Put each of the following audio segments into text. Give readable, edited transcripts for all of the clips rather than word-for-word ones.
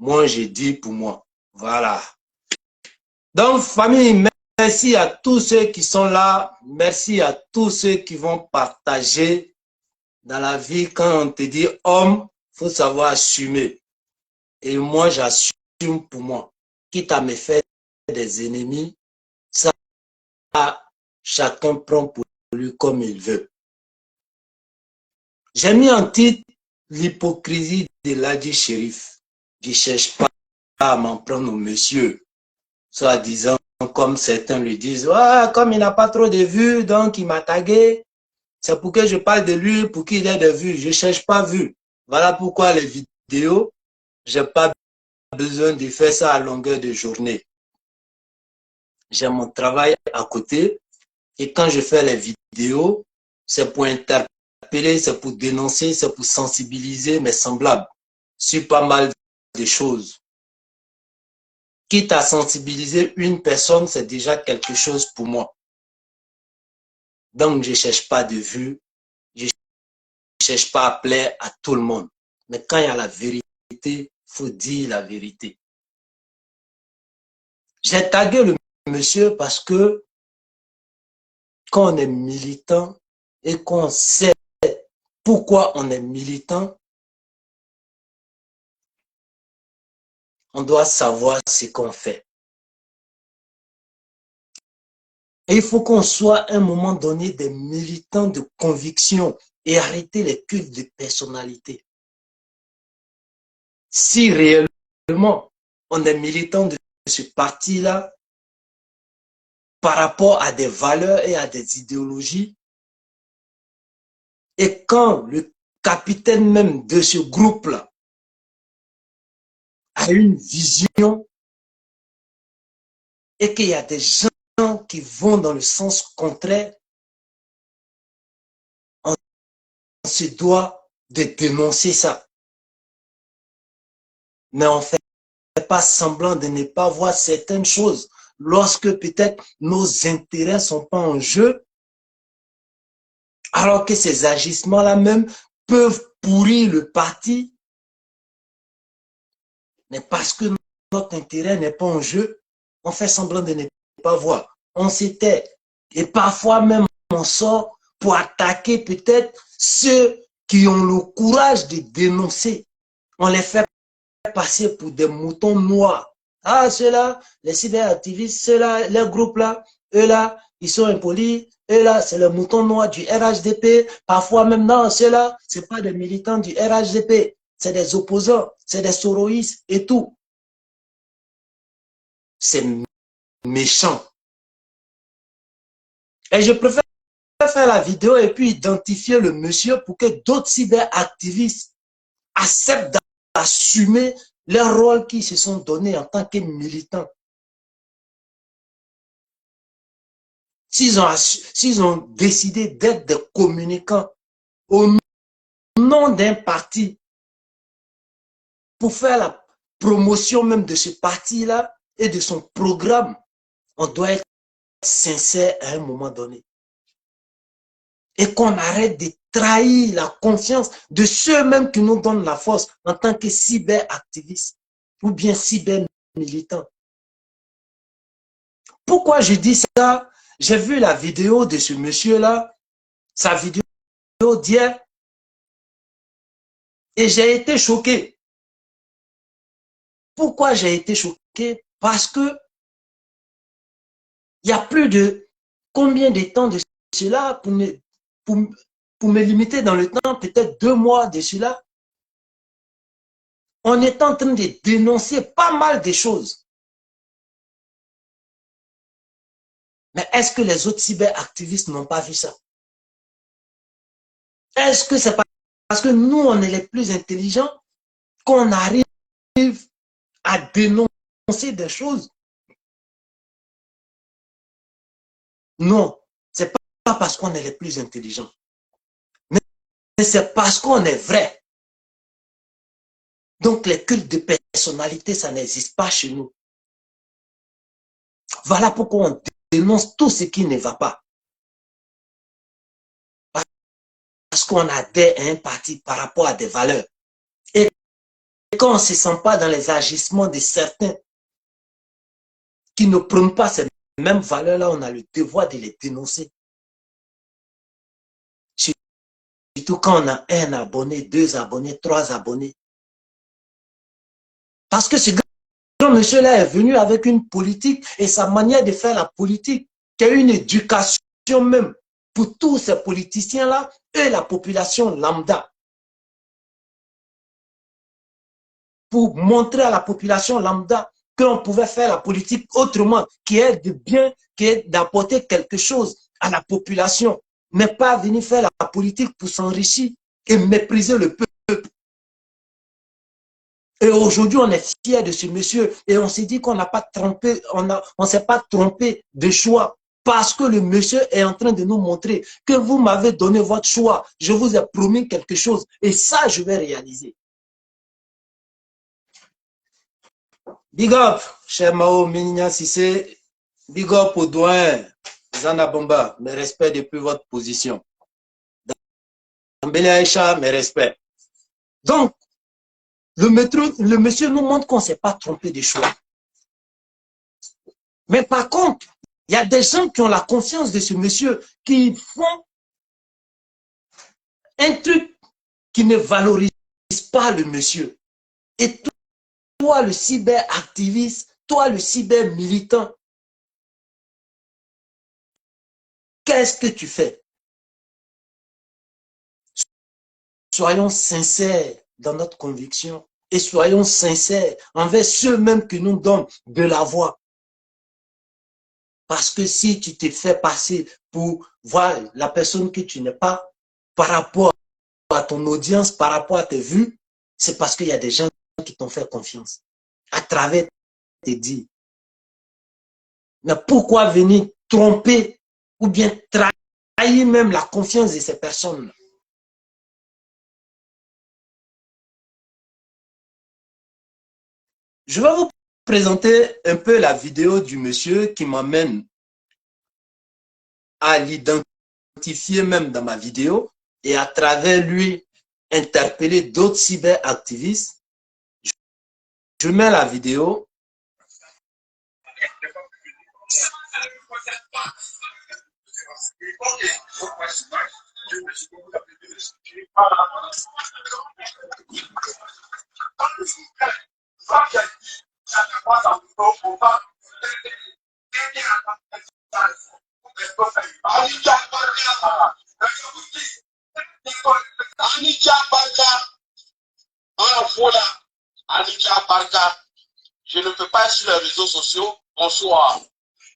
moi je dis pour moi. Voilà. Donc, famille, merci à tous ceux qui sont là. Merci à tous ceux qui vont partager dans la vie. Quand on te dit homme, il faut savoir assumer. Et moi, j'assume pour moi. Quitte à me faire des ennemis, ça, chacun prend pour lui comme il veut. J'ai mis en titre l'hypocrisie de l'Adi Shérif. Je ne cherche pas à m'en prendre au monsieur, soit disant, comme certains lui disent, ah, comme il n'a pas trop de vues, donc il m'a tagué. C'est pour que je parle de lui, pour qu'il ait des vues. Je ne cherche pas vues. Voilà pourquoi les vidéos, je n'ai pas besoin de faire ça à longueur de journée. J'ai mon travail à côté et quand je fais les vidéos, c'est pour interpeller, c'est pour dénoncer, c'est pour sensibiliser mes semblables sur pas mal de choses. Quitte à sensibiliser une personne, c'est déjà quelque chose pour moi. Donc, je ne cherche pas de vues, je ne cherche pas à plaire à tout le monde. Mais quand il y a la vérité, il faut dire la vérité. J'ai tagué le monsieur parce que quand on est militant et qu'on sait pourquoi on est militant, on doit savoir ce qu'on fait. Et il faut qu'on soit à un moment donné des militants de conviction et arrêter les cultes de personnalité. Si réellement on est militant de ce parti-là, par rapport à des valeurs et à des idéologies, et quand le capitaine même de ce groupe-là a une vision et qu'il y a des gens qui vont dans le sens contraire, on se doit de dénoncer ça. Mais on ne fait pas semblant de ne pas voir certaines choses. Lorsque peut-être nos intérêts ne sont pas en jeu, alors que ces agissements-là même peuvent pourrir le parti, mais parce que notre intérêt n'est pas en jeu, on fait semblant de ne pas voir. On s'était. Et parfois même on sort pour attaquer peut-être ceux qui ont le courage de dénoncer. On les fait passer pour des moutons noirs. Ah, ceux-là, les cyberactivistes, ceux-là, les groupes-là, eux-là, ils sont impolis. Eux-là, c'est les moutons noirs du RHDP. Parfois même, non, ceux-là, ce n'est pas des militants du RHDP. C'est des opposants, c'est des soroïstes et tout. C'est méchant. Et je préfère faire la vidéo et puis identifier le monsieur pour que d'autres cyberactivistes acceptent d'assumer leur rôle qu'ils se sont donnés en tant que militants. S'ils ont décidé d'être des communicants au nom d'un parti pour faire la promotion même de ce parti-là et de son programme, on doit être sincère à un moment donné. Et qu'on arrête de trahir la confiance de ceux-mêmes qui nous donnent la force en tant que cyberactivistes ou bien cybermilitants. Pourquoi je dis ça? J'ai vu la vidéo de ce monsieur-là, sa vidéo d'hier, et j'ai été choqué. Pourquoi j'ai été choqué? Parce que il y a plus de combien de temps de cela pour me limiter dans le temps, peut-être 2 mois de cela. On est en train de dénoncer pas mal de choses. Mais est-ce que les autres cyberactivistes n'ont pas vu ça? Est-ce que c'est parce que nous, on est les plus intelligents qu'on arrive à dénoncer des choses? Non, c'est pas parce qu'on est les plus intelligents. Mais c'est parce qu'on est vrai. Donc les cultes de personnalité, ça n'existe pas chez nous. Voilà pourquoi on dénonce tout ce qui ne va pas. Parce qu'on adhère à un parti par rapport à des valeurs. Et quand on ne se sent pas dans les agissements de certains qui ne prennent pas ces mêmes valeurs-là, on a le devoir de les dénoncer. Surtout quand on a un abonné, 2 abonnés, 3 abonnés. Parce que ce grand monsieur-là est venu avec une politique et sa manière de faire la politique, qui est une éducation même pour tous ces politiciens-là et la population lambda. Pour montrer à la population lambda qu'on pouvait faire la politique autrement, qui est de bien, qui est d'apporter quelque chose à la population, mais pas venir faire la politique pour s'enrichir et mépriser le peuple. Et aujourd'hui, on est fiers de ce monsieur et on s'est dit qu'on n'a pas trompé, on s'est pas trompé de choix parce que le monsieur est en train de nous montrer que vous m'avez donné votre choix, je vous ai promis quelque chose et ça, je vais réaliser. Big up, cher Mao Ménignan Sissé. Big up au doyen Zana Bomba. Mes respects depuis votre position. Dambélé Aïcha, mes respects. Donc, le monsieur nous montre qu'on ne s'est pas trompé de choix. Mais par contre, il y a des gens qui ont la confiance de ce monsieur, qui font un truc qui ne valorise pas le monsieur. Et toi, le cyberactiviste, toi, le cybermilitant, qu'est-ce que tu fais? Soyons sincères dans notre conviction et soyons sincères envers ceux-mêmes qui nous donnent de la voix. Parce que si tu te fais passer pour voir la personne que tu n'es pas par rapport à ton audience, par rapport à tes vues, c'est parce qu'il y a des gens qui t'ont fait confiance à travers tes dits. Mais pourquoi venir tromper ou bien trahir même la confiance de ces personnes? Je vais vous présenter un peu la vidéo du monsieur qui m'amène à l'identifier même dans ma vidéo et à travers lui interpeller d'autres cyberactivistes. Je mets la vidéo. Je ne peux pas être sur les réseaux sociaux. Bonsoir.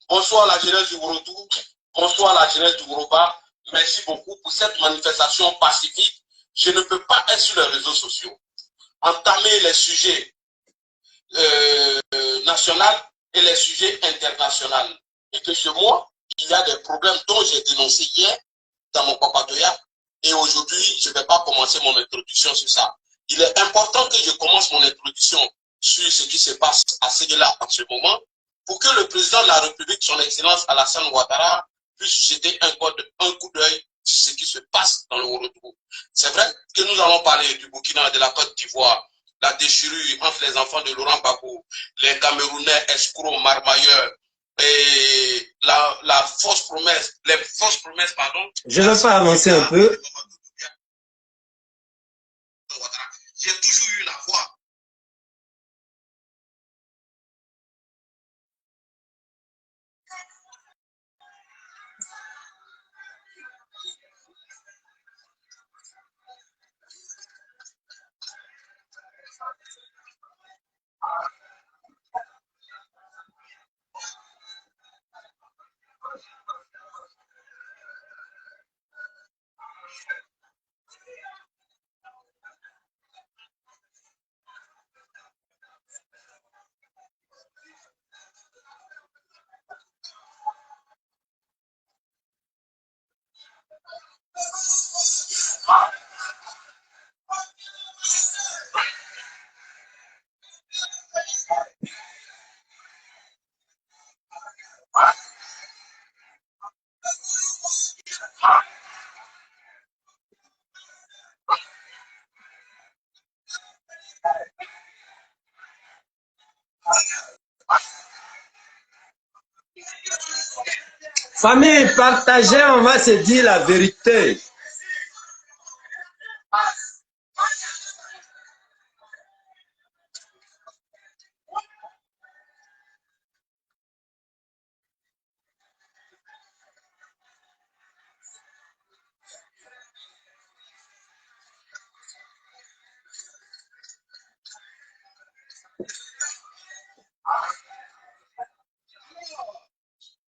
Bonsoir la jeunesse du Worotou. Bonsoir la jeunesse du Woroba. Merci beaucoup pour cette manifestation pacifique. Je ne peux pas être sur les réseaux sociaux. Entamer les sujets nationaux et les sujets internationaux. Et que chez moi, il y a des problèmes dont j'ai dénoncé hier dans mon papatoya. Et aujourd'hui, je ne vais pas commencer mon introduction sur ça. Il est important que je commence mon introduction sur ce qui se passe à Séguéla en ce moment, pour que le président de la République, son Excellence Alassane Ouattara, puisse jeter un coup d'œil sur ce qui se passe dans le Worotougou. C'est vrai que nous allons parler du Burkina, de la Côte d'Ivoire, la déchirure entre les enfants de Laurent Gbagbo, les Camerounais escrocs, marmailleurs, et la fausse promesse, les fausses promesses, pardon. Je ne vais pas avancer un peu. J'ai toujours eu la voix. Famille, partagez, on va se dire la vérité.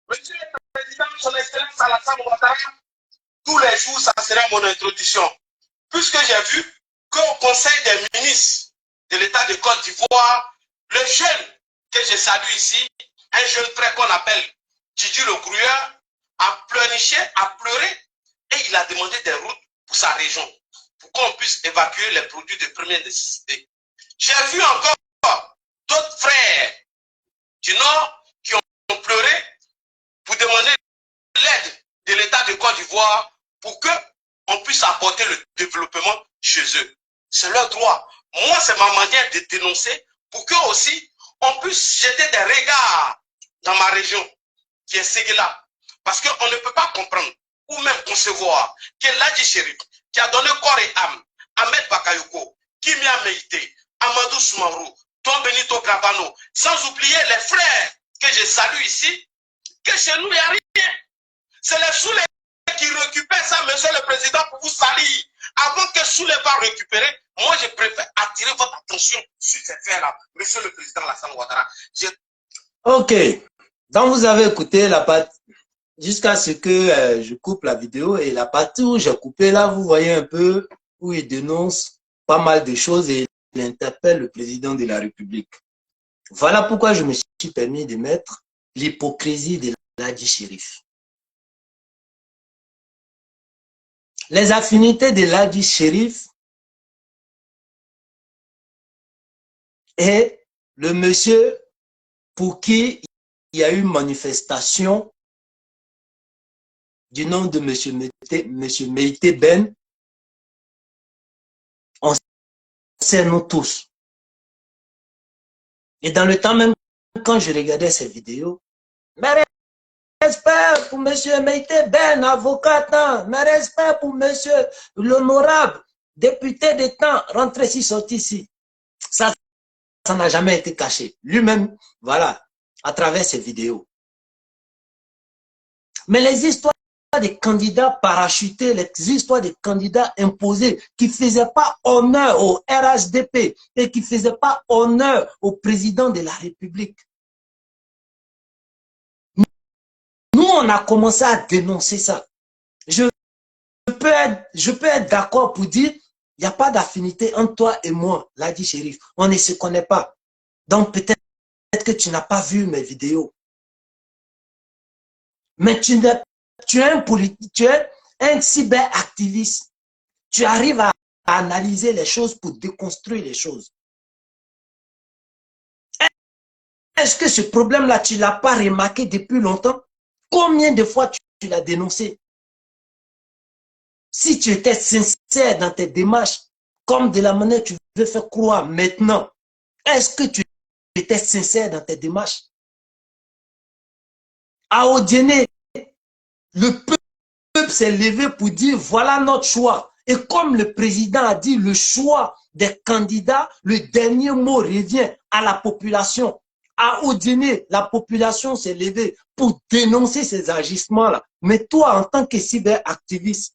Monsieur le Président, son Excellence Alassane Ouattara, tous les jours, ça sera mon introduction. Puisque j'ai vu qu'au Conseil des ministres de l'État de Côte d'Ivoire, le jeune que je salue ici, un jeune frère qu'on appelle Didi le Grouilleur, a pleurniché, a pleuré et il a demandé des routes pour sa région, pour qu'on puisse évacuer les produits de première nécessité. J'ai vu encore d'autres frères du Nord qui ont pleuré pour demander l'aide de l'État de Côte d'Ivoire pour qu'on puisse apporter le développement chez eux. C'est leur droit. Moi, c'est ma manière de dénoncer pour que aussi on puisse jeter des regards dans ma région, qui est Séguéla. Parce qu'on ne peut pas comprendre ou même concevoir que Ladji Chérif, qui a donné corps et âme, Ahmed Bakayoko, Kimia Meïté, Amadou Soumarou, Don Benito Gravano, sans oublier les frères que je salue ici, que chez nous, il n'y a rien. C'est les Soulés qui récupèrent ça, monsieur le président, pour vous salir. Avant que Soulé va récupérer, moi, je préfère attirer votre attention sur ces faits-là, monsieur le président Alassane Ouattara. Ok. Donc, vous avez écouté la partie jusqu'à ce que je coupe la vidéo et la partie où j'ai coupé là, vous voyez un peu où il dénonce pas mal de choses et il interpelle le président de la République. Voilà pourquoi je me suis permis de mettre l'hypocrisie de Ladji Chérif. Les affinités de Ladji Chérif et le monsieur pour qui il y a eu manifestation du nom de monsieur Meïté Ben, on sait nous tous. Et dans le temps même, quand je regardais ces vidéos, mes respect pour monsieur Meïté Ben, avocat, mes respect pour monsieur l'honorable député de temps, rentré ici, sorti ici. Ça n'a jamais été caché. Lui-même, voilà, à travers ces vidéos. Mais les histoires des candidats parachutés, les histoires des candidats imposés qui ne faisaient pas honneur au RHDP et qui ne faisaient pas honneur au président de la République. Nous, on a commencé à dénoncer ça. Je peux être d'accord pour dire il n'y a pas d'affinité entre toi et moi, Ladji Chérif. On ne se connaît pas. Donc peut-être que tu n'as pas vu mes vidéos. Mais tu es un politique, tu es un cyberactiviste. Tu arrives à analyser les choses pour déconstruire les choses. Est-ce que ce problème-là, tu ne l'as pas remarqué depuis longtemps? Combien de fois tu l'as dénoncé? Si tu étais sincère dans tes démarches, comme de la manière que tu veux faire croire maintenant, est-ce que tu étais sincère dans tes démarches? À Odiéné, le peuple s'est levé pour dire voilà notre choix. Et comme le président a dit, le choix des candidats, le dernier mot revient à la population. À Odiéné, la population s'est levée pour dénoncer ces agissements-là. Mais toi, en tant que cyberactiviste,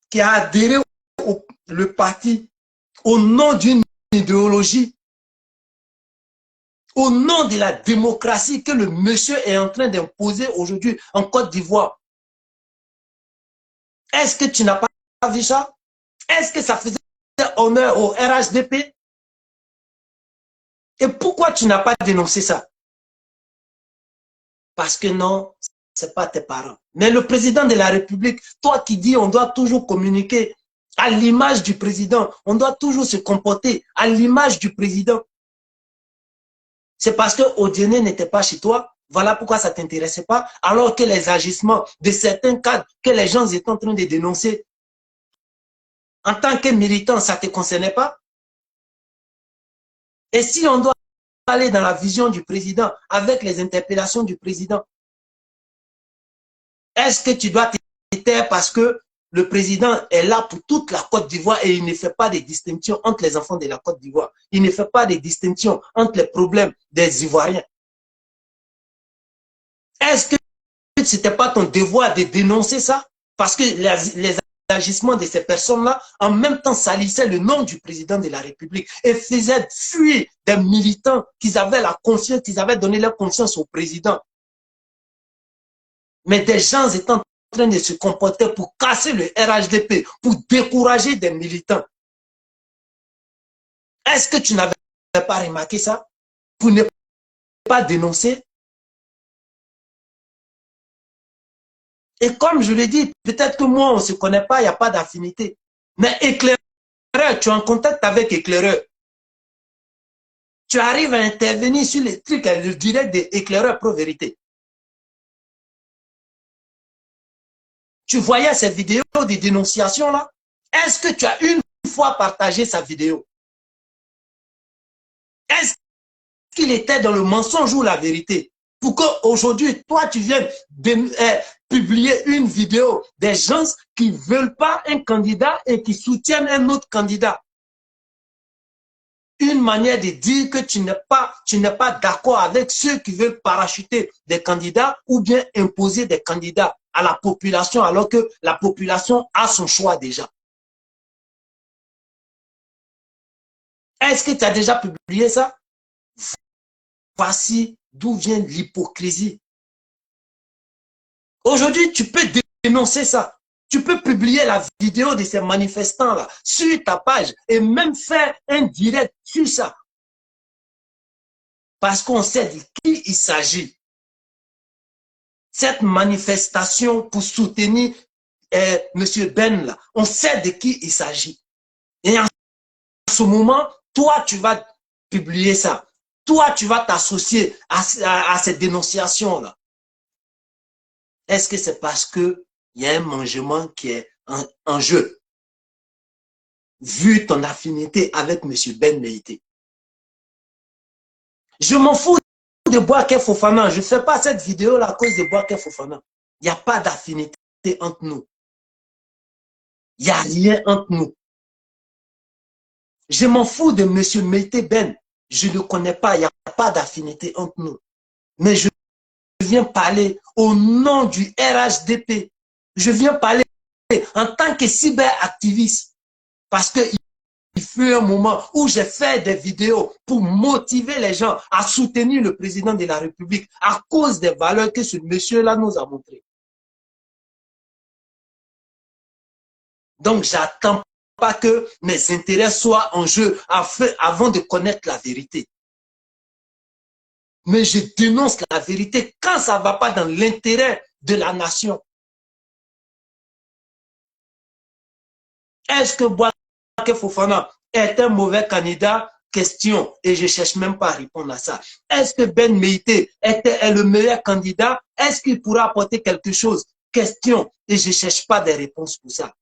qui a adhéré au parti au nom d'une idéologie, au nom de la démocratie que le monsieur est en train d'imposer aujourd'hui en Côte d'Ivoire. Est-ce que tu n'as pas vu ça? Est-ce que ça faisait honneur au RHDP? Et pourquoi tu n'as pas dénoncé ça? Parce que non, ce n'est pas tes parents. Mais le président de la République, toi qui dis on doit toujours communiquer à l'image du président, on doit toujours se comporter à l'image du président. C'est parce que Odiéné n'était pas chez toi, voilà pourquoi ça ne t'intéressait pas, alors que les agissements de certains cadres que les gens étaient en train de dénoncer, en tant que militant, ça ne te concernait pas. Et si on doit aller dans la vision du président, avec les interpellations du président? Est-ce que tu dois te taire parce que le président est là pour toute la Côte d'Ivoire et il ne fait pas de distinction entre les enfants de la Côte d'Ivoire. Il ne fait pas de distinction entre les problèmes des Ivoiriens. Est-ce que ce n'était pas ton devoir de dénoncer ça? Parce que les agissements de ces personnes-là, en même temps, salissaient le nom du président de la République et faisaient fuir des militants qui avaient la confiance, qui avaient donné leur confiance au président. Mais des gens étaient en train de se comporter pour casser le RHDP, pour décourager des militants. Est-ce que tu n'avais pas remarqué ça? Pour ne pas dénoncer? Et comme je l'ai dit, peut-être que moi, on ne se connaît pas, il n'y a pas d'affinité. Mais éclaireur, tu es en contact avec éclaireur. Tu arrives à intervenir sur les trucs, le direct d'éclaireur pro-vérité. Tu voyais ces vidéos de dénonciation là? Est-ce que tu as une fois partagé sa vidéo? Est-ce qu'il était dans le mensonge ou la vérité? Pour qu'aujourd'hui, toi, tu viennes publier une vidéo des gens qui ne veulent pas un candidat et qui soutiennent un autre candidat. Une manière de dire que tu n'es pas d'accord avec ceux qui veulent parachuter des candidats ou bien imposer des candidats à la population alors que la population a son choix déjà. Est-ce que tu as déjà publié ça? Voici d'où vient l'hypocrisie. Aujourd'hui, tu peux dénoncer ça. Tu peux publier la vidéo de ces manifestants-là sur ta page et même faire un direct sur ça. Parce qu'on sait de qui il s'agit. Cette manifestation pour soutenir M. Ben, là, on sait de qui il s'agit. Et en ce moment, toi, tu vas publier ça. Toi, tu vas t'associer à cette dénonciation-là. Est-ce que c'est parce qu'il y a un mangement qui est en jeu? Vu ton affinité avec M. Ben Meïté. Je m'en fous de Bouaké Fofana. Je ne fais pas cette vidéo-là à cause de Bouaké Fofana. Il n'y a pas d'affinité entre nous. Il n'y a rien entre nous. Je m'en fous de M. Meïté Ben. Je ne le connais pas. Il n'y a pas d'affinité entre nous. Mais je viens parler au nom du RHDP. Je viens parler en tant que cyberactiviste. Parce qu'il fut un moment où j'ai fait des vidéos pour motiver les gens à soutenir le président de la République à cause des valeurs que ce monsieur-là nous a montrées. Donc, j'attends pas que mes intérêts soient en jeu avant de connaître la vérité. Mais je dénonce la vérité quand ça ne va pas dans l'intérêt de la nation. Est-ce que Bouaké Fofana est un mauvais candidat? Question. Et je ne cherche même pas à répondre à ça. Est-ce que Ben Meïté est le meilleur candidat? Est-ce qu'il pourra apporter quelque chose? Question. Et je ne cherche pas des réponses pour ça.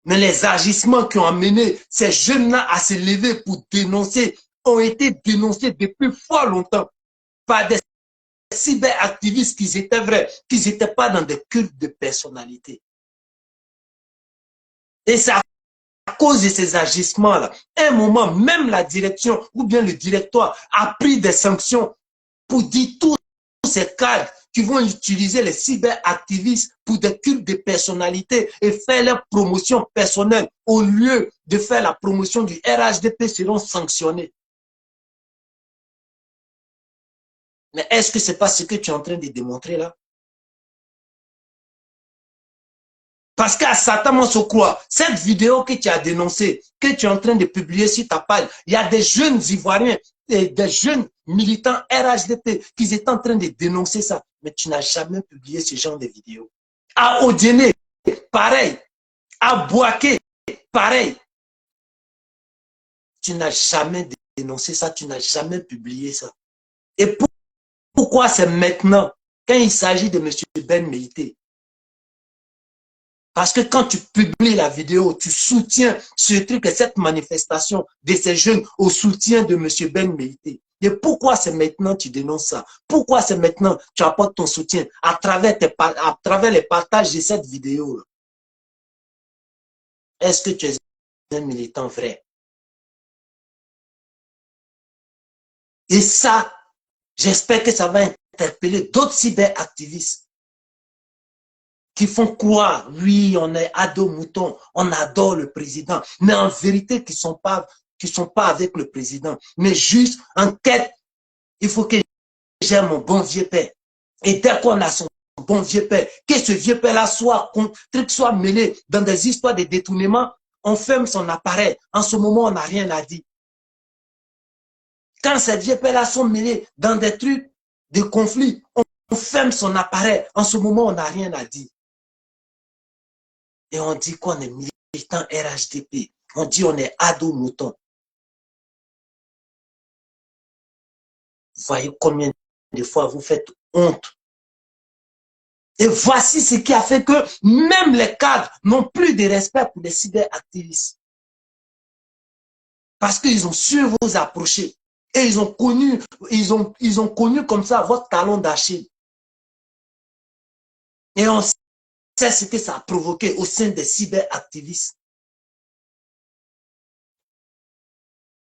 Mais les agissements qui ont amené ces jeunes-là à se lever pour dénoncer ont été dénoncés depuis fort longtemps par des cyberactivistes qui étaient vrais, qui n'étaient pas dans des cultes de personnalité. Et c'est à cause de ces agissements-là, à un moment, même la direction ou bien le directoire a pris des sanctions pour dire tous ces cadres qui vont utiliser les cyberactivistes pour des cultes de personnalité et faire leur promotion personnelle au lieu de faire la promotion du RHDP seront sanctionnés. Mais est-ce que ce n'est pas ce que tu es en train de démontrer là? Parce qu'à Satan Monsokroa, cette vidéo que tu as dénoncée, que tu es en train de publier sur ta page, il y a des jeunes Ivoiriens, des jeunes militants RHDP qui étaient en train de dénoncer ça. Mais tu n'as jamais publié ce genre de vidéo. À Odiene, pareil. À Bouaké, pareil. Tu n'as jamais dénoncé ça, tu n'as jamais publié ça. Et pourquoi c'est maintenant, quand il s'agit de M. Ben Meïté? Parce que quand tu publies la vidéo, tu soutiens ce truc et cette manifestation de ces jeunes au soutien de M. Ben Meïté. Et pourquoi c'est maintenant que tu dénonces ça? Pourquoi c'est maintenant que tu apportes ton soutien à travers les partages de cette vidéo? Est-ce que tu es un militant vrai? Et ça, j'espère que ça va interpeller d'autres cyberactivistes qui font croire, oui, on est ado mouton, on adore le président, mais en vérité, qui sont pas avec le président, mais juste en quête, il faut que j'aime mon bon vieux père. Et dès qu'on a son bon vieux père, que ce vieux père-là soit mêlé dans des histoires de détournement, on ferme son appareil. En ce moment, on n'a rien à dire. Quand ces vieux pères-là sont mêlés dans des trucs de conflits, on ferme son appareil. En ce moment, on n'a rien à dire. Et on dit qu'on est militant RHDP. On dit on est ado mouton. Vous voyez combien de fois vous faites honte. Et voici ce qui a fait que même les cadres n'ont plus de respect pour les cyberactivistes. Parce qu'ils ont su vous approcher. Et ils ont connu comme ça votre talon d'Achille. Et on sait ce que ça a provoqué au sein des cyberactivistes.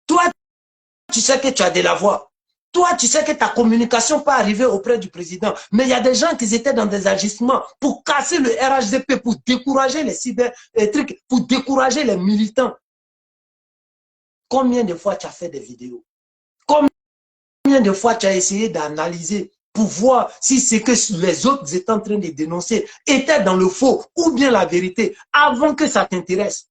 Toi, tu sais que tu as de la voix. Toi, tu sais que ta communication peut arriver auprès du président. Mais il y a des gens qui étaient dans des agissements pour casser le RHDP, pour décourager les trucs, pour décourager les militants. Combien de fois tu as fait des vidéos? Combien de fois tu as essayé d'analyser pour voir si ce que les autres étaient en train de dénoncer était dans le faux ou bien la vérité avant que ça t'intéresse?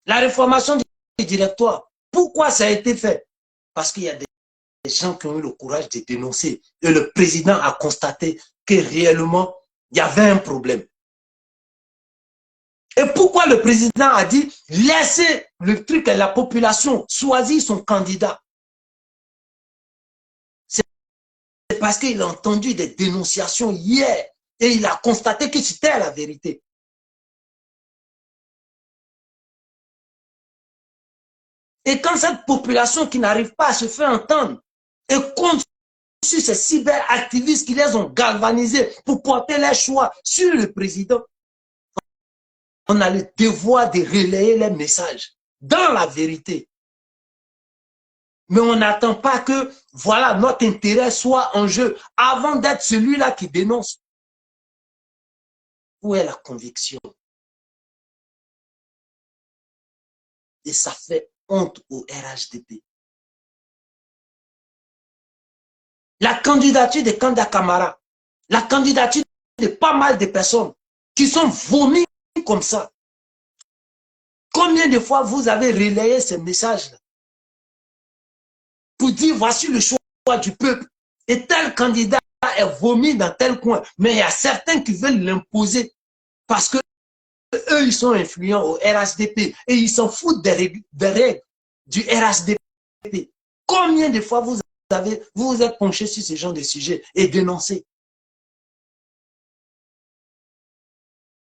La réformation du directoire, pourquoi ça a été fait? Parce qu'il y a des gens qui ont eu le courage de dénoncer et le président a constaté que réellement, il y avait un problème. Et pourquoi le président a dit laissez le truc à la population choisir son candidat? C'est parce qu'il a entendu des dénonciations hier et il a constaté que c'était la vérité. Et quand cette population qui n'arrive pas à se faire entendre et compte sur ces cyberactivistes qui les ont galvanisés pour porter leur choix sur le président, on a le devoir de relayer les messages dans la vérité. Mais on n'attend pas que, voilà, notre intérêt soit en jeu avant d'être celui-là qui dénonce. Où est la conviction? Et ça fait honte au RHDP. La candidature de Kanda Camara, la candidature de pas mal de personnes qui sont vomies comme ça. Combien de fois vous avez relayé ces messages-là pour dire voici le choix du peuple et tel candidat est vomi dans tel coin, mais il y a certains qui veulent l'imposer parce que eux ils sont influents au RHDP et ils s'en foutent des règles du RHDP. Combien de fois vous vous êtes penché sur ce genre de sujet et dénoncé?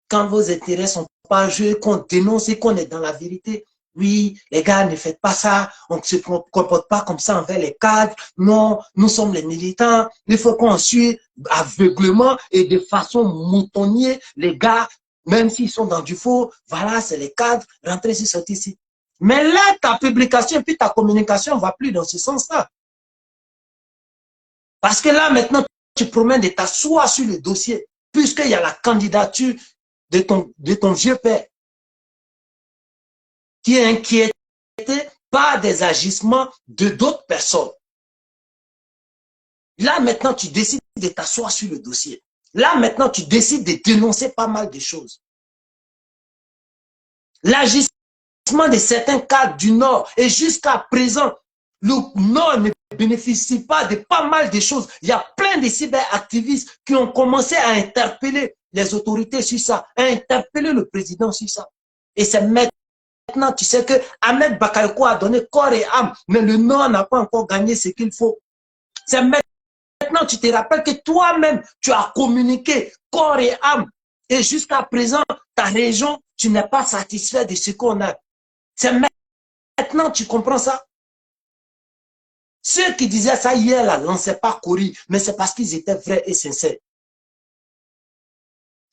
Quand vos intérêts ne sont pas joués, qu'on dénonce et qu'on est dans la vérité, oui, les gars, ne faites pas ça, on ne se comporte pas comme ça envers les cadres, non, nous sommes les militants, il faut qu'on suive aveuglement et de façon moutonnière les gars, même s'ils sont dans du faux, voilà, c'est les cadres, rentrez ici, sortez ici. Mais là, ta publication et puis ta communication ne va plus dans ce sens-là. Parce que là, maintenant, tu promènes de t'asseoir sur le dossier, puisqu'il y a la candidature de ton vieux père qui est inquiété par des agissements de d'autres personnes. Là, maintenant, tu décides de t'asseoir sur le dossier. Là, maintenant, tu décides de dénoncer pas mal de choses. L'agissement de certains cadres du Nord et jusqu'à présent, le Nord ne bénéficie pas de pas mal de choses. Il y a plein de cyberactivistes qui ont commencé à interpeller les autorités sur ça, à interpeller le président sur ça. Et c'est maintenant maintenant, tu sais que Ahmed Bakayoko a donné corps et âme, mais le Nord n'a pas encore gagné ce qu'il faut. C'est maintenant, tu te rappelles que toi-même, tu as communiqué corps et âme. Et jusqu'à présent, ta région, tu n'es pas satisfait de ce qu'on a. C'est maintenant, tu comprends ça? Ceux qui disaient ça hier, là, on ne s'est pas couru, mais c'est parce qu'ils étaient vrais et sincères.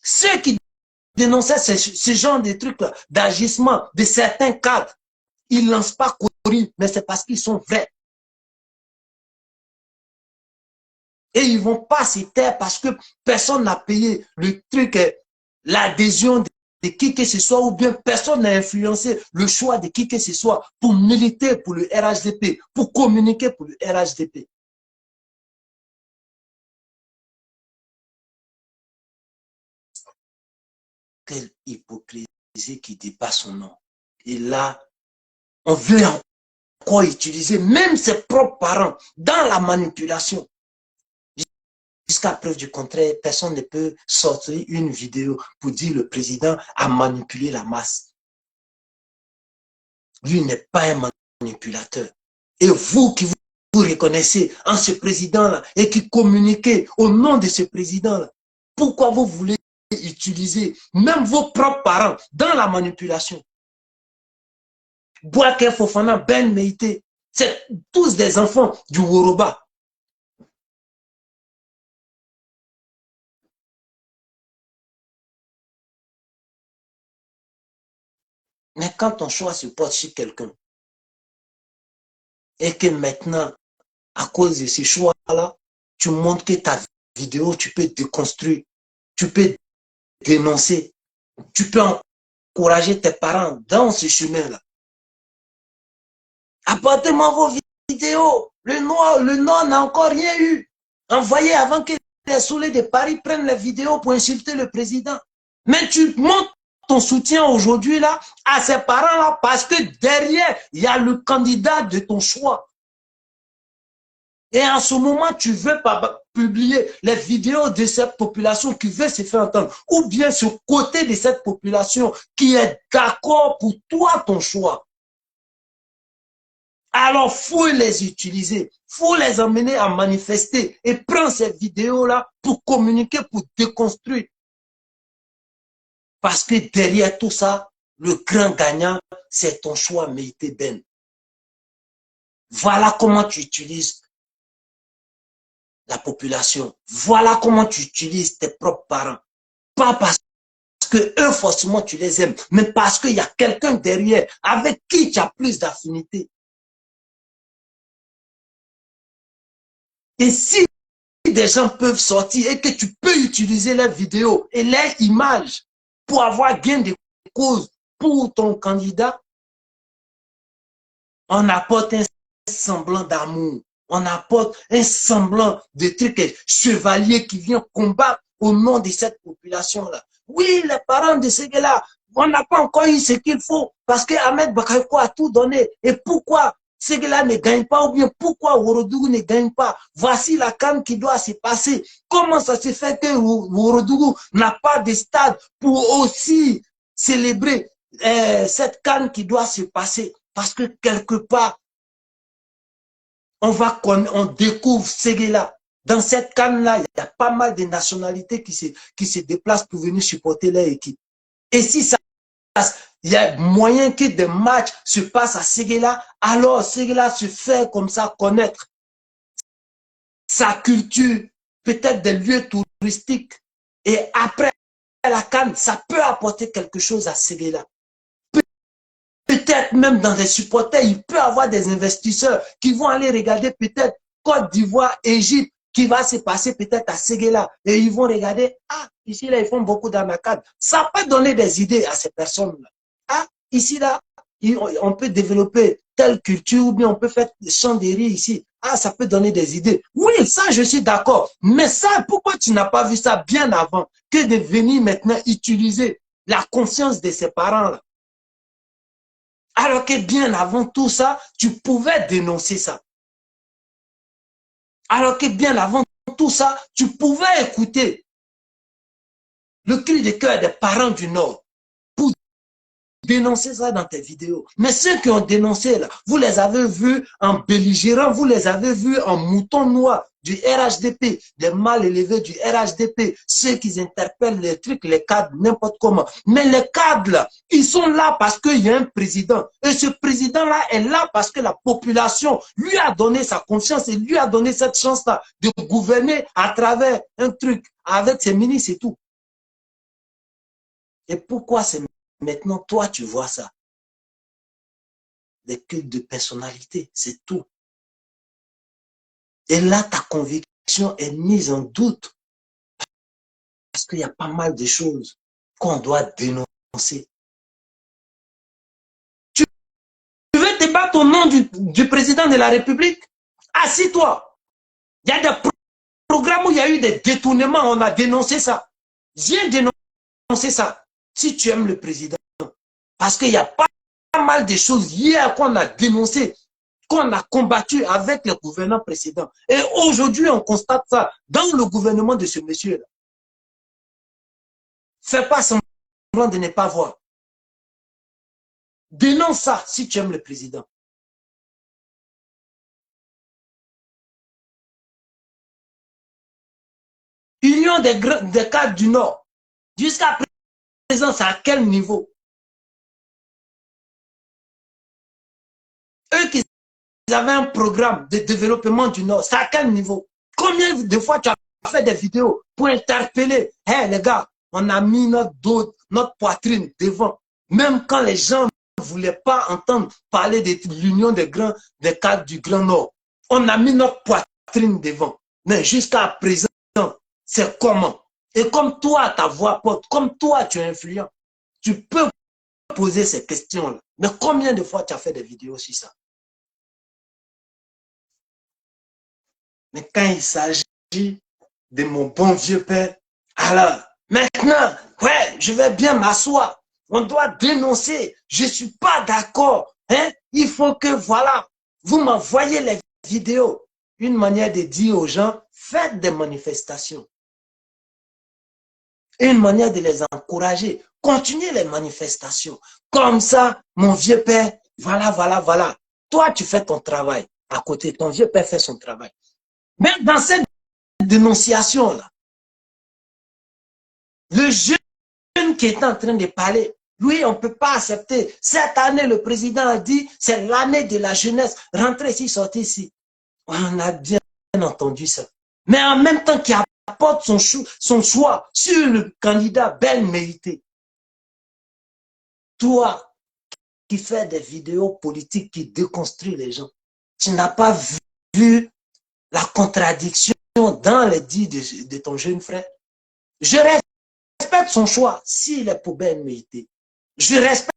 Ceux qui dénonçaient ce genre de trucs, d'agissement de certains cadres, ils ne lancent pas courir, mais c'est parce qu'ils sont vrais. Et ils ne vont pas se taire parce que personne n'a payé le truc, l'adhésion de qui que ce soit, ou bien personne n'a influencé le choix de qui que ce soit pour militer pour le RHDP, pour communiquer pour le RHDP. Quelle hypocrisie qui dépasse son nom. Et là, on veut encore utiliser même ses propres parents dans la manipulation. Jusqu'à preuve du contraire, personne ne peut sortir une vidéo pour dire le président a manipulé la masse. Lui n'est pas un manipulateur. Et vous qui vous reconnaissez en ce président-là et qui communiquez au nom de ce président-là, pourquoi vous voulez utiliser même vos propres parents dans la manipulation? Bouaké Fofana, Ben Meïté, c'est tous des enfants du Woroba. Mais quand ton choix se porte sur quelqu'un, et que maintenant, à cause de ces choix-là, tu montres que ta vidéo, tu peux déconstruire, tu peux dénoncer, tu peux encourager tes parents dans ce chemin-là. Apportez-moi vos vidéos. Le Nord n'a encore rien eu. Envoyez avant que les soulets de Paris prennent les vidéos pour insulter le président. Mais tu montres ton soutien aujourd'hui là à ces parents-là parce que derrière, il y a le candidat de ton choix. Et en ce moment, tu veux pas publier les vidéos de cette population qui veut se faire entendre, ou bien ce côté de cette population qui est d'accord pour toi, ton choix. Alors, il faut les utiliser, il faut les emmener à manifester et prendre ces vidéos-là pour communiquer, pour déconstruire. Parce que derrière tout ça, le grand gagnant, c'est ton choix, Meïté Ben. Voilà comment tu utilises la population. Voilà comment tu utilises tes propres parents. Pas parce que eux, forcément, tu les aimes, mais parce qu'il y a quelqu'un derrière avec qui tu as plus d'affinité. Et si des gens peuvent sortir et que tu peux utiliser leurs vidéos et leurs images pour avoir gain de cause pour ton candidat, on apporte un semblant d'amour. On apporte un semblant de truc chevalier qui vient combattre au nom de cette population-là. Oui, les parents de ces gars-là, on n'a pas encore eu ce qu'il faut parce que Ahmed Bakayoko a tout donné. Et pourquoi ces gars-là ne gagnent pas ou bien pourquoi Ourodougou ne gagne pas? Voici la CAN qui doit se passer. Comment ça se fait que Ourodougou n'a pas de stade pour aussi célébrer cette CAN qui doit se passer? Parce que quelque part, on découvre ces gars-là. Dans cette canne-là, il y a pas mal de nationalités qui se déplacent pour venir supporter leur équipe. Et si ça passe, il y a moyen que des matchs se passent à Séguéla, alors Séguéla se fait comme ça connaître sa culture, peut-être des lieux touristiques. Et après la canne, ça peut apporter quelque chose à Séguéla. Peut-être même dans les supporters, il peut y avoir des investisseurs qui vont aller regarder peut-être Côte d'Ivoire, Égypte, qui va se passer peut-être à Séguéla. Et ils vont regarder, ah, ici là, ils font beaucoup d'amacades. Ça peut donner des idées à ces personnes-là. Ah, ici là, on peut développer telle culture, ou bien on peut faire des champs de riz ici. Ah, ça peut donner des idées. Oui, ça, je suis d'accord. Mais ça, pourquoi tu n'as pas vu ça bien avant que de venir maintenant utiliser la conscience de ses parents-là? Alors que bien avant tout ça, tu pouvais dénoncer ça. Alors que bien avant tout ça, tu pouvais écouter le cri de cœur des parents du Nord pour dénoncé ça dans tes vidéos. Mais ceux qui ont dénoncé, là, vous les avez vus en belligérants, vous les avez vus en moutons noirs du RHDP, des mal élevés du RHDP, ceux qui interpellent les trucs, les cadres, n'importe comment. Mais les cadres, là, ils sont là parce qu'il y a un président. Et ce président-là est là parce que la population lui a donné sa confiance et lui a donné cette chance-là de gouverner à travers un truc, avec ses ministres et tout. Et pourquoi c'est maintenant, toi, tu vois ça? Des cultes de personnalité, c'est tout. Et là, ta conviction est mise en doute. Parce qu'il y a pas mal de choses qu'on doit dénoncer. Tu veux te battre au nom du président de la République? Assis-toi. Il y a des programmes où il y a eu des détournements, on a dénoncé ça. Viens dénoncer ça, si tu aimes le président. Parce qu'il y a pas mal de choses hier qu'on a dénoncées, qu'on a combattu avec le gouvernement précédent. Et aujourd'hui, on constate ça dans le gouvernement de ce monsieur-là. Fais pas semblant de ne pas voir. Dénonce ça si tu aimes le président. Union des cadres du Nord. Jusqu'à présent, c'est à quel niveau? Eux qui avaient un programme de développement du Nord, c'est à quel niveau? Combien de fois tu as fait des vidéos pour interpeller? Hey les gars, on a mis notre dos, notre poitrine devant. Même quand les gens ne voulaient pas entendre parler de l'union des cadres du Grand Nord. On a mis notre poitrine devant. Mais jusqu'à présent, c'est comment? Et comme toi, ta voix porte, comme toi, tu es influent, tu peux poser ces questions-là. Mais combien de fois tu as fait des vidéos sur ça? Mais quand il s'agit de mon bon vieux père, alors, maintenant, ouais, je vais bien m'asseoir. On doit dénoncer. Je ne suis pas d'accord. Hein? Il faut que, voilà, vous m'envoyez les vidéos. Une manière de dire aux gens, faites des manifestations. Une manière de les encourager. Continuez les manifestations. Comme ça, mon vieux père, voilà, voilà, voilà. Toi, tu fais ton travail à côté. Ton vieux père fait son travail. Mais dans cette dénonciation-là, le jeune qui est en train de parler, lui, on ne peut pas accepter. Cette année, le président a dit, c'est l'année de la jeunesse. Rentrez ici, sortez ici. On a bien entendu ça. Mais en même temps qu'il apporte son choix sur le candidat Ben Mérité. Toi, qui fais des vidéos politiques qui déconstruisent les gens, tu n'as pas vu la contradiction dans les dits de ton jeune frère. Je respecte son choix s'il est pour Ben Mérité. Je respecte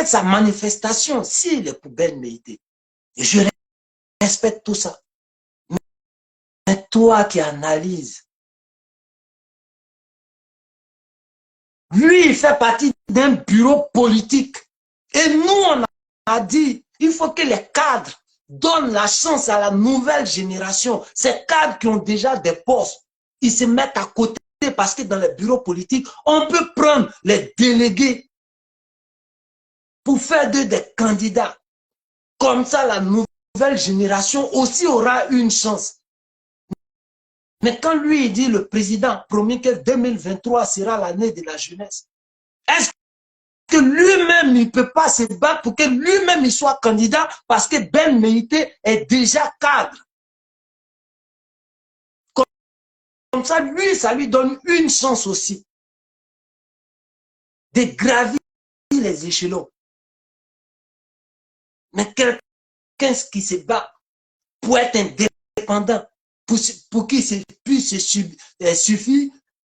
sa manifestation s'il est pour Ben Mérité. Et je respecte tout ça. Mais toi qui analyses, lui, il fait partie d'un bureau politique. Et nous, on a dit, il faut que les cadres donnent la chance à la nouvelle génération. Ces cadres qui ont déjà des postes, ils se mettent à côté parce que dans les bureaux politiques, on peut prendre les délégués pour faire d'eux des candidats. Comme ça, la nouvelle génération aussi aura une chance. Mais quand lui, il dit, le président promet que 2023 sera l'année de la jeunesse, est-ce que lui-même, il ne peut pas se battre pour que lui-même, il soit candidat parce que Ben Mérité est déjà cadre. Comme ça, lui, ça lui donne une chance aussi de gravir les échelons. Mais quelqu'un qui se bat pour être indépendant, pour qu'il puisse suffire,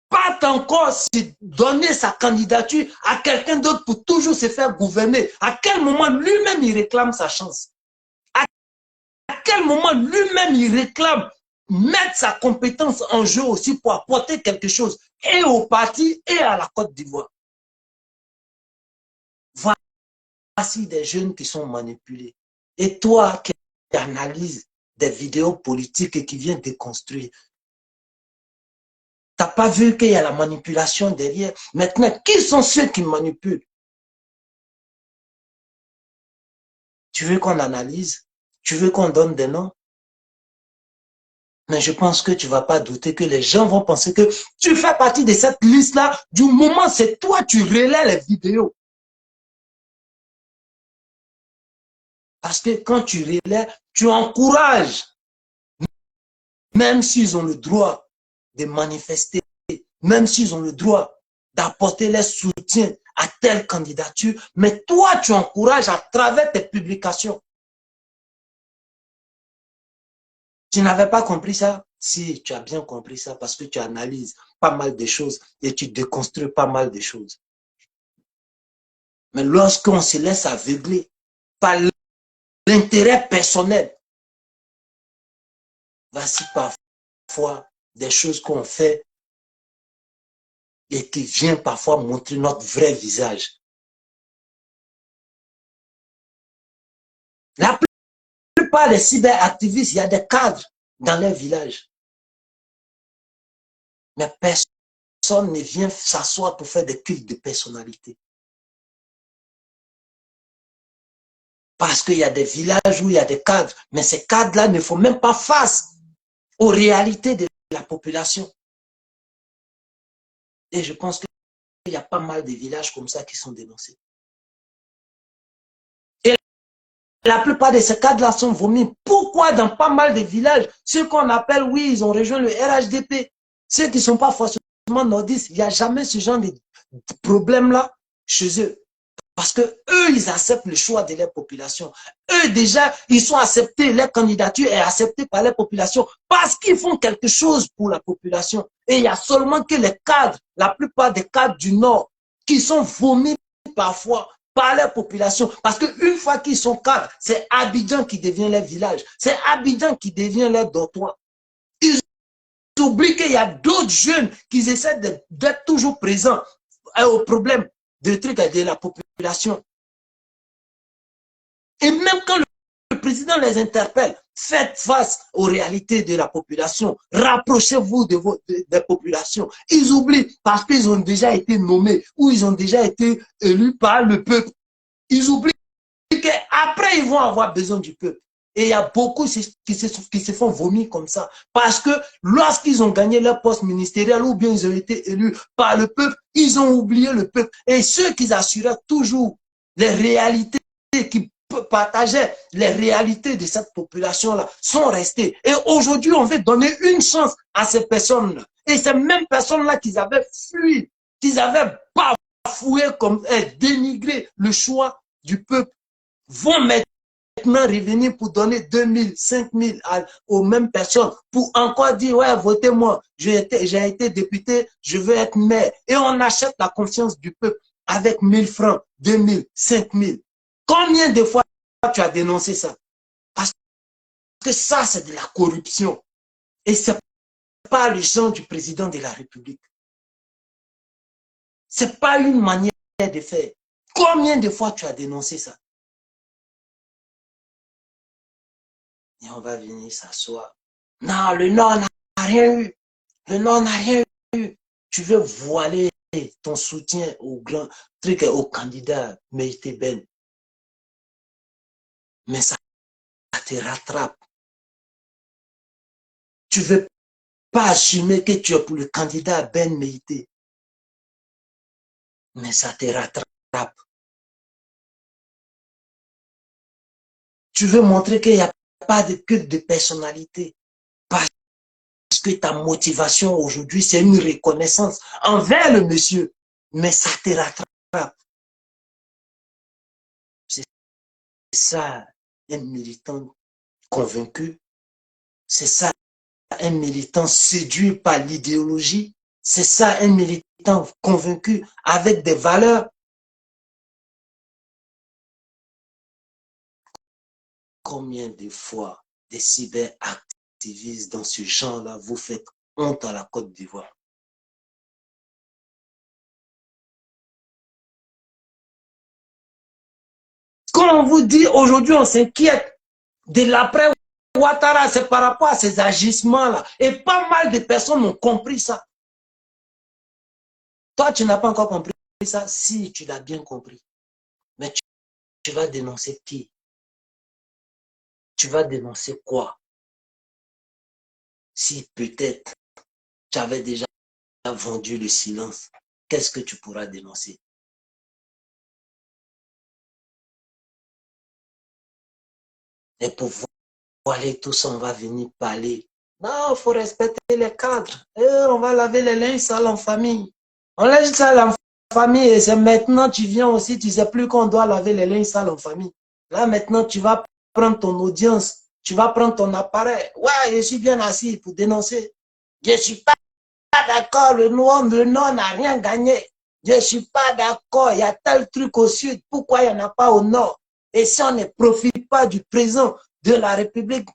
pas encore se donner sa candidature à quelqu'un d'autre pour toujours se faire gouverner. À quel moment lui-même il réclame sa chance? À quel moment lui-même il réclame mettre sa compétence en jeu aussi pour apporter quelque chose et au parti et à la Côte d'Ivoire? Voici des jeunes qui sont manipulés. Et toi qui analyses des vidéos politiques et qui viens déconstruire, tu n'as pas vu qu'il y a la manipulation derrière. Maintenant, qui sont ceux qui manipulent? Tu veux qu'on analyse? Tu veux qu'on donne des noms? Mais je pense que tu ne vas pas douter que les gens vont penser que tu fais partie de cette liste-là. Du moment, c'est toi, tu relais les vidéos. Parce que quand tu relais, tu encourages, même s'ils ont le droit de manifester, même s'ils ont le droit d'apporter leur soutien à telle candidature, mais toi, tu encourages à travers tes publications. Tu n'avais pas compris ça? Si, tu as bien compris ça parce que tu analyses pas mal de choses et tu déconstruis pas mal de choses. Mais lorsqu'on se laisse aveugler par l'intérêt personnel, voici parfois des choses qu'on fait et qui viennent parfois montrer notre vrai visage. La plupart des cyberactivistes, il y a des cadres dans les villages. Mais personne ne vient s'asseoir pour faire des cultes de personnalité. Parce qu'il y a des villages où il y a des cadres, mais ces cadres-là ne font même pas face aux réalités de la population. Et je pense qu'il y a pas mal de villages comme ça qui sont dénoncés. Et la plupart de ces cadres-là sont vomis. Pourquoi dans pas mal de villages, ceux qu'on appelle, oui, ils ont rejoint le RHDP, ceux qui ne sont pas forcément nordistes, il n'y a jamais ce genre de problème-là chez eux. Parce que eux, ils acceptent le choix de leur population. Eux, déjà, ils sont acceptés, leur candidature est acceptée par leur population parce qu'ils font quelque chose pour la population. Et il y a seulement que les cadres, la plupart des cadres du Nord, qui sont vomis parfois par leur population. Parce qu'une fois qu'ils sont cadres, c'est Abidjan qui devient leur village. C'est Abidjan qui devient leur dortoir. Ils oublient qu'il y a d'autres jeunes qui essaient d'être toujours présents au problème de la population. Et même quand le président les interpelle, faites face aux réalités de la population, rapprochez-vous des populations. Ils oublient parce qu'ils ont déjà été nommés ou ils ont déjà été élus par le peuple. Ils oublient qu'après, ils vont avoir besoin du peuple. Et il y a beaucoup qui se font vomir comme ça. Parce que lorsqu'ils ont gagné leur poste ministériel ou bien ils ont été élus par le peuple, ils ont oublié le peuple. Et ceux qui assuraient toujours les réalités, qui partageaient les réalités de cette population-là, sont restés. Et aujourd'hui, on veut donner une chance à ces personnes-là. Et ces mêmes personnes-là qu'ils avaient fui, qu'ils avaient bafoué, comme dénigré le choix du peuple, vont maintenant revenir pour donner 2000, 5000 aux mêmes personnes pour encore dire, ouais, votez-moi, j'ai été député, je veux être maire. Et on achète la confiance du peuple avec 1000 francs, 2000, 5000. Combien de fois tu as dénoncé ça? Parce que ça, c'est de la corruption. Et ce n'est pas le genre du président de la République. Ce n'est pas une manière de faire. Combien de fois tu as dénoncé ça? Et on va venir s'asseoir. Non, le Nord n'a rien eu. Le Nord n'a rien eu. Tu veux voiler ton soutien au grand truc, au candidat Meïté Ben. Mais ça te rattrape. Tu ne veux pas assumer que tu es pour le candidat Ben Meïté. Mais ça te rattrape. Tu veux montrer qu'il n'y a pas de culte de personnalité. Parce que ta motivation aujourd'hui, c'est une reconnaissance envers le monsieur. Mais ça te rattrape. C'est ça, un militant convaincu. C'est ça, un militant séduit par l'idéologie. C'est ça, un militant convaincu avec des valeurs. Combien de fois des cyberactivistes dans ce genre-là vous faites honte à la Côte d'Ivoire? Quand on vous dit aujourd'hui, on s'inquiète de l'après Ouattara, c'est par rapport à ces agissements-là. Et pas mal de personnes ont compris ça. Toi, tu n'as pas encore compris ça. Si, tu l'as bien compris. Mais tu vas dénoncer qui? tu vas dénoncer quoi? Si peut-être tu avais déjà vendu le silence, qu'est-ce que tu pourras dénoncer? Et pour voiler tout ça, on va venir parler. Non, il faut respecter les cadres. Et on va laver les linges sales en famille. On lave ça en famille et c'est maintenant tu viens aussi, tu ne sais plus qu'on doit laver les linges sales en famille. Là maintenant, tu vas prendre ton audience, tu vas prendre ton appareil. Ouais, je suis bien assis pour dénoncer. Je ne suis pas d'accord, le Nord n'a rien gagné. Je ne suis pas d'accord, il y a tel truc au sud, pourquoi il n'y en a pas au nord? Et si on ne profite pas du président de la République,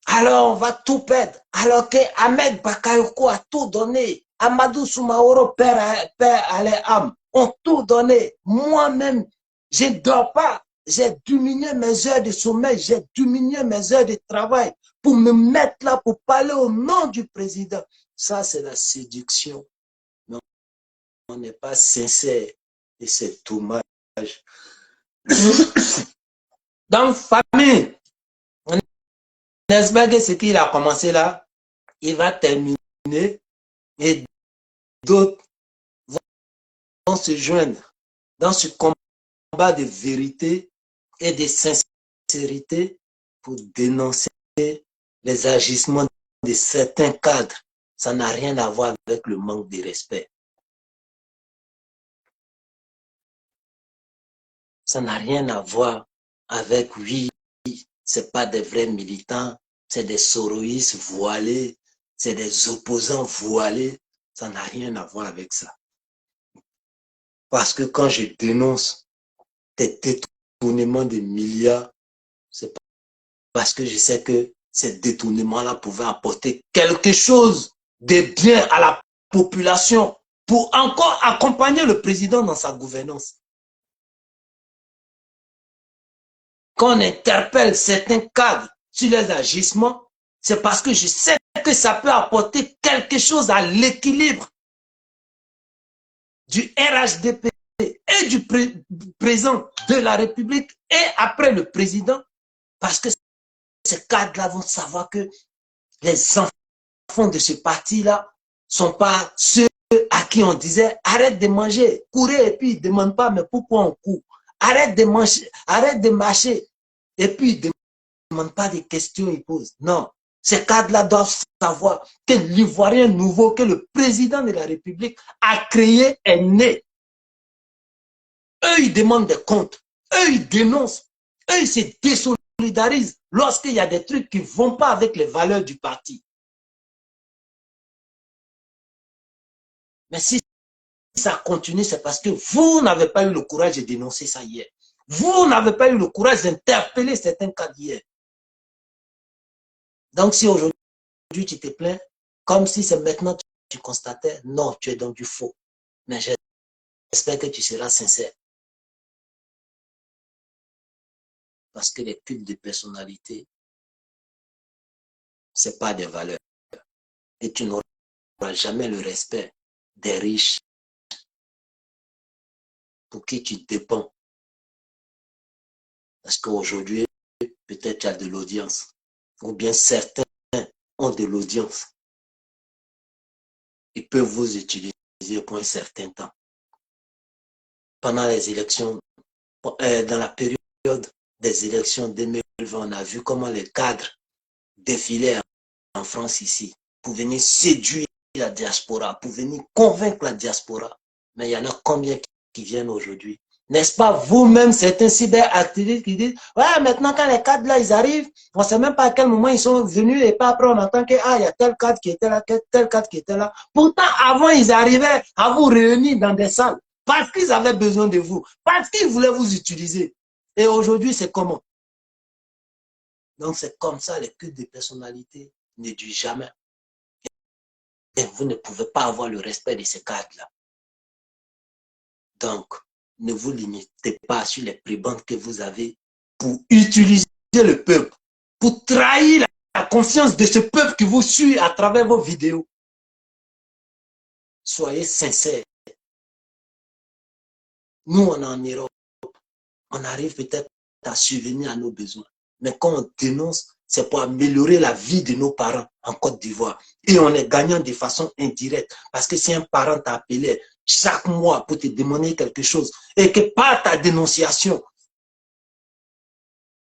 alors on va tout perdre. Alors que Ahmed Bakayoko a tout donné. Amadou Soumaoro, père à l'âme, ont tout donné. Moi-même, je ne dors pas. J'ai diminué mes heures de sommeil, j'ai diminué mes heures de travail pour me mettre là pour parler au nom du président. Ça, c'est la séduction. Mais on n'est pas sincère et c'est dommage. Dans famille, on espère que ce qu'il a commencé là, il va terminer et d'autres vont se joindre dans ce combat de vérité et de sincérité pour dénoncer les agissements de certains cadres. Ça n'a rien à voir avec le manque de respect. Ça n'a rien à voir avec, oui, c'est pas des vrais militants, c'est des soroïstes voilés, c'est des opposants voilés. Ça n'a rien à voir avec ça. Parce que quand je dénonce des détournements de milliards, c'est parce que je sais que ces détournements-là pouvaient apporter quelque chose de bien à la population pour encore accompagner le président dans sa gouvernance. Quand on interpelle certains cadres sur les agissements, c'est parce que je sais que ça peut apporter quelque chose à l'équilibre du RHDP et du président de la République et après le président, parce que ces cadres-là vont savoir que les enfants de ce parti-là ne sont pas ceux à qui on disait arrête de manger, courez et puis ils ne demandent pas mais pourquoi on court, arrête de manger, arrête de marcher et puis ils ne demandent pas des questions, ils posent. Non, ces cadres-là doivent savoir que l'Ivoirien nouveau que le président de la République a créé est né. Eux, ils demandent des comptes. Eux, ils dénoncent. Eux, ils se désolidarisent lorsqu'il y a des trucs qui ne vont pas avec les valeurs du parti. Mais si ça continue, c'est parce que vous n'avez pas eu le courage de dénoncer ça hier. Vous n'avez pas eu le courage d'interpeller certains cas d'hier. Donc, si aujourd'hui, tu te plains, comme si c'est maintenant que tu constatais, non, tu es dans du faux. Mais j'espère que tu seras sincère. Parce que les cultes de personnalité, ce n'est pas des valeurs. Et tu n'auras jamais le respect des riches pour qui tu dépends. Parce qu'aujourd'hui, peut-être tu as de l'audience. Ou bien certains ont de l'audience. Ils peuvent vous utiliser pour un certain temps. Pendant les élections, dans la période des élections 2020, on a vu comment les cadres défilaient en France ici pour venir séduire la diaspora, pour venir convaincre la diaspora. Mais il y en a combien qui viennent aujourd'hui? N'est-ce pas vous-même, certains cyberactivistes qui disent « Ouais, maintenant quand les cadres là, ils arrivent, on ne sait même pas à quel moment ils sont venus et pas après on entend que ah, il y a tel cadre qui était là, tel cadre qui était là. » Pourtant, avant, ils arrivaient à vous réunir dans des salles parce qu'ils avaient besoin de vous, parce qu'ils voulaient vous utiliser. Et aujourd'hui, c'est comment? Donc, c'est comme ça, les cultes de personnalité ne durent jamais. Et vous ne pouvez pas avoir le respect de ces cadres-là. Donc, ne vous limitez pas sur les prébendes que vous avez pour utiliser le peuple, pour trahir la confiance de ce peuple qui vous suit à travers vos vidéos. Soyez sincères. Nous, on est en Europe. On arrive peut-être à subvenir à nos besoins. Mais quand on dénonce, c'est pour améliorer la vie de nos parents en Côte d'Ivoire. Et on est gagnant de façon indirecte. Parce que si un parent t'a appelé chaque mois pour te demander quelque chose et que par ta dénonciation,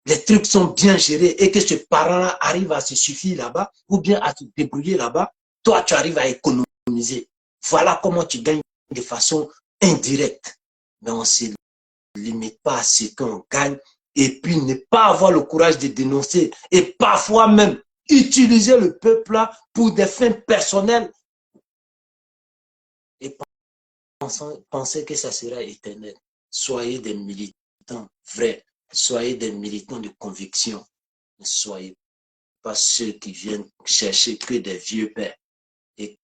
les trucs sont bien gérés et que ce parent-là arrive à se suffire là-bas ou bien à se débrouiller là-bas, toi, tu arrives à économiser. Voilà comment tu gagnes de façon indirecte. Mais on ne se limite pas à ce qu'on gagne et puis ne pas avoir le courage de dénoncer et parfois même utiliser le peuple-là pour des fins personnelles et penser que ça sera éternel. Soyez des militants vrais, soyez des militants de conviction, ne soyez pas ceux qui viennent chercher que des vieux pères et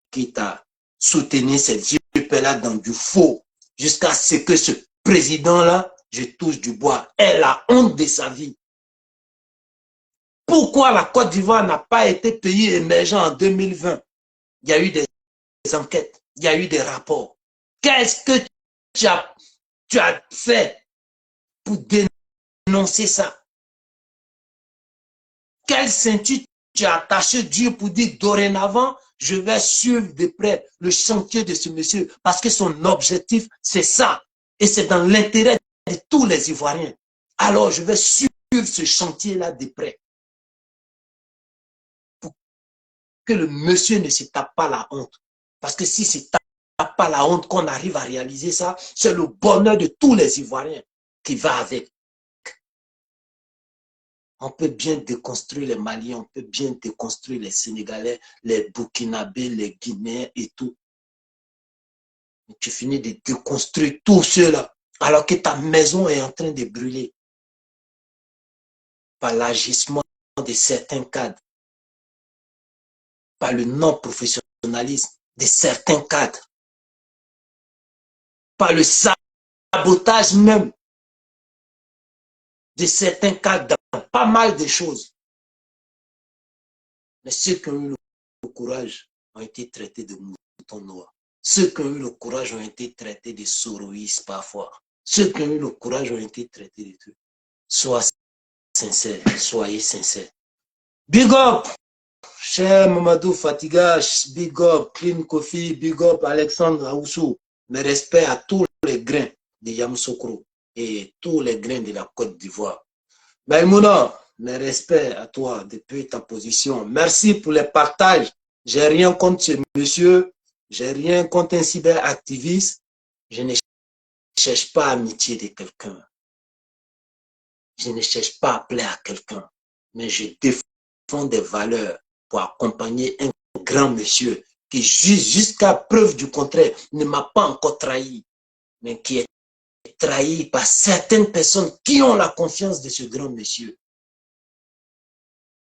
qui t'a soutenu ces vieux pères-là dans du faux jusqu'à ce que ce président-là, je touche du bois, ait la honte de sa vie. Pourquoi la Côte d'Ivoire n'a pas été pays émergent en 2020? Il y a eu des enquêtes, il y a eu des rapports. Qu'est-ce que tu as fait pour dénoncer ça? Quelle ceinture tu as attaché Dieu pour dire dorénavant, je vais suivre de près le chantier de ce monsieur parce que son objectif, c'est ça. Et c'est dans l'intérêt de tous les Ivoiriens. Alors, je vais suivre ce chantier-là de près. Pour que le monsieur ne se tape pas la honte. Parce que si se tape pas la honte qu'on arrive à réaliser ça, c'est le bonheur de tous les Ivoiriens qui va avec. On peut bien déconstruire les Maliens, on peut bien déconstruire les Sénégalais, les Burkinabés, les Guinéens et tout. Mais tu finis de déconstruire tout cela alors que ta maison est en train de brûler par l'agissement de certains cadres, par le non-professionnalisme de certains cadres, par le sabotage même de certains cadres dans pas mal de choses. Mais ceux qui ont eu le courage ont été traités de moutons noirs. Ceux qui ont eu le courage ont été traités de soroïstes parfois. Ceux qui ont eu le courage ont été traités de tout. Sois sincère, soyez sincère. Big up, cher Mamadou Fatiga, big up, Clean Coffee, big up, Alexandre Aoussou. Mes respects à tous les grains de Yamoussoukro et tous les grains de la Côte d'Ivoire. Maïmouna, mes respects à toi depuis ta position. Merci pour les partages. J'ai rien contre ce monsieur. J'ai rien contre un cyberactiviste. Je ne cherche pas amitié de quelqu'un. Je ne cherche pas à plaire à quelqu'un. Mais je défends des valeurs pour accompagner un grand monsieur qui, jusqu'à preuve du contraire, ne m'a pas encore trahi, mais qui est trahi par certaines personnes qui ont la confiance de ce grand monsieur.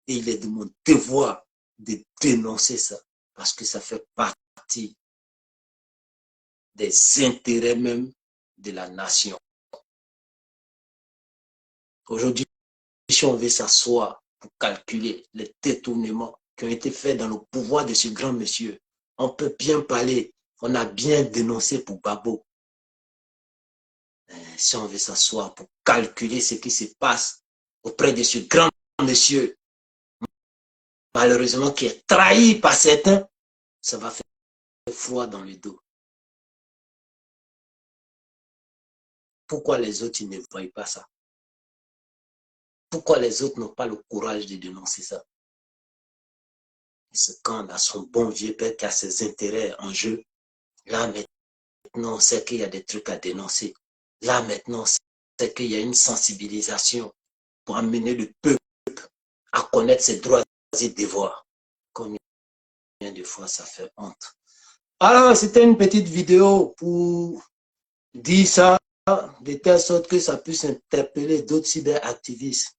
Et il est de mon devoir de dénoncer ça, parce que ça fait partie des intérêts même de la nation. Aujourd'hui, si on veut s'asseoir pour calculer les détournements qui ont été faits dans le pouvoir de ce grand monsieur, on peut bien parler, on a bien dénoncé pour Babo. Si on veut s'asseoir pour calculer ce qui se passe auprès de ce grand monsieur, malheureusement qui est trahi par certains, ça va faire froid dans le dos. Pourquoi les autres ils ne voient pas ça? Pourquoi les autres n'ont pas le courage de dénoncer ça? C'est quand on a son bon vieux père qui a ses intérêts en jeu. Là maintenant, on sait qu'il y a des trucs à dénoncer. Là maintenant, on sait qu'il y a une sensibilisation pour amener le peuple à connaître ses droits et devoirs. Combien de fois ça fait honte? Alors, c'était une petite vidéo pour dire ça de telle sorte que ça puisse interpeller d'autres cyberactivistes.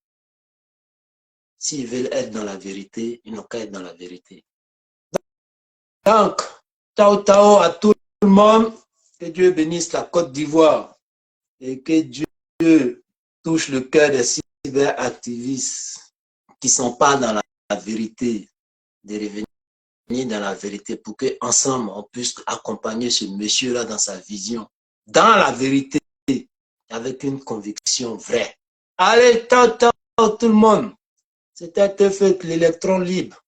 S'ils veulent être dans la vérité, ils n'ont qu'à être dans la vérité. Donc, ciao, ciao à tout le monde. Que Dieu bénisse la Côte d'Ivoire et que Dieu touche le cœur des cyberactivistes qui ne sont pas dans la vérité, de revenir dans la vérité pour qu'ensemble on puisse accompagner ce monsieur-là dans sa vision, dans la vérité, avec une conviction vraie. Allez, ciao, ciao. tout le monde. C'était fait l'électron libre.